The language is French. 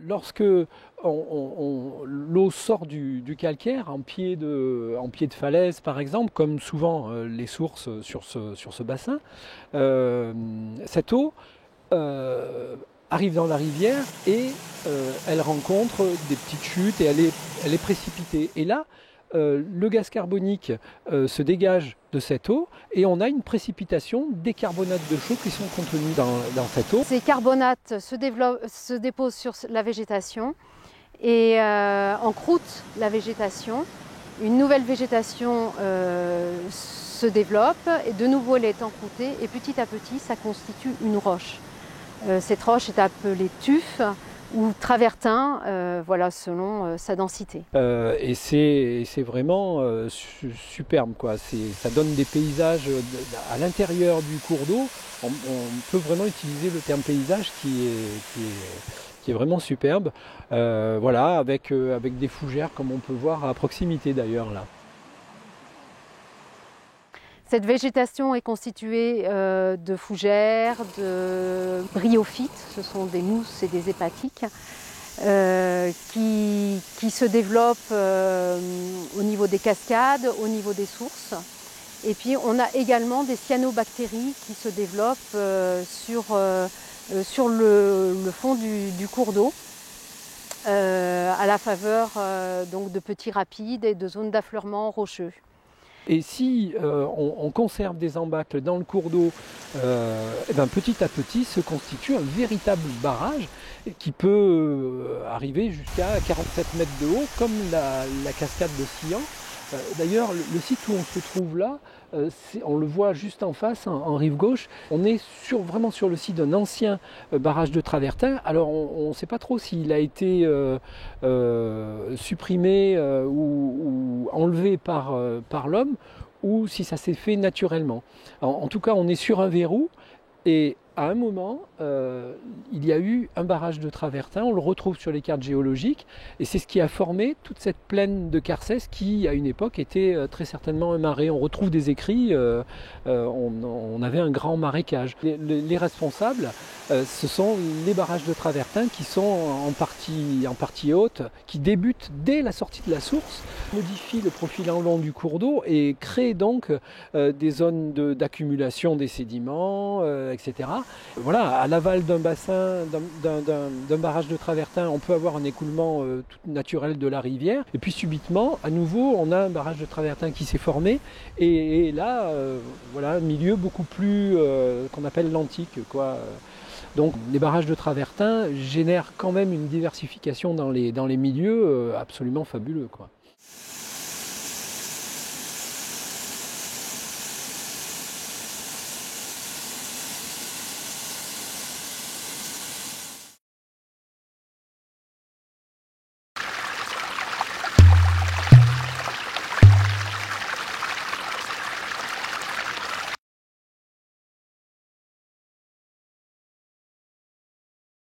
lorsque l'eau sort du calcaire en pied de falaise par exemple, comme souvent les sources sur ce bassin, cette eau arrive dans la rivière et elle rencontre des petites chutes et elle est précipitée. Et là, le gaz carbonique se dégage de cette eau et on a une précipitation des carbonates de chaux qui sont contenus dans cette eau. Ces carbonates se déposent sur la végétation et encroûtent la végétation. Une nouvelle végétation se développe et de nouveau elle est encroûtée et petit à petit ça constitue une roche. Cette roche est appelée tuf ou travertin, voilà, selon sa densité. Et c'est vraiment superbe, quoi. Ça donne des paysages à l'intérieur du cours d'eau. On peut vraiment utiliser le terme paysage qui est vraiment superbe. Voilà, avec des fougères comme on peut voir à proximité d'ailleurs là. Cette végétation est constituée de fougères, de bryophytes, ce sont des mousses et des hépatiques, qui se développent au niveau des cascades, au niveau des sources. Et puis on a également des cyanobactéries qui se développent sur le fond du cours d'eau, à la faveur donc de petits rapides et de zones d'affleurement rocheux. Et si on conserve des embâcles dans le cours d'eau, petit à petit se constitue un véritable barrage qui peut arriver jusqu'à 47 mètres de haut, comme la cascade de Sian. D'ailleurs, le site où on se trouve là, on le voit juste en face, en rive gauche. On est vraiment sur le site d'un ancien barrage de travertin. Alors on ne sait pas trop s'il a été supprimé ou enlevé par l'homme ou si ça s'est fait naturellement. En tout cas, on est sur un verrou et à un moment, il y a eu un barrage de travertin, on le retrouve sur les cartes géologiques, et c'est ce qui a formé toute cette plaine de Carcès qui, à une époque, était très certainement un marais. On retrouve des écrits, on avait un grand marécage. Les responsables, ce sont les barrages de travertin qui sont en partie haute, qui débutent dès la sortie de la source, modifient le profil en long du cours d'eau et créent donc des zones d'accumulation des sédiments, etc. Voilà, à l'aval d'un bassin, d'un barrage de travertin, on peut avoir un écoulement tout naturel de la rivière. Et puis subitement, à nouveau, on a un barrage de travertin qui s'est formé. Et là, voilà, un milieu beaucoup plus qu'on appelle l'antique, quoi. Donc les barrages de travertin génèrent quand même une diversification dans les milieux absolument fabuleux, quoi.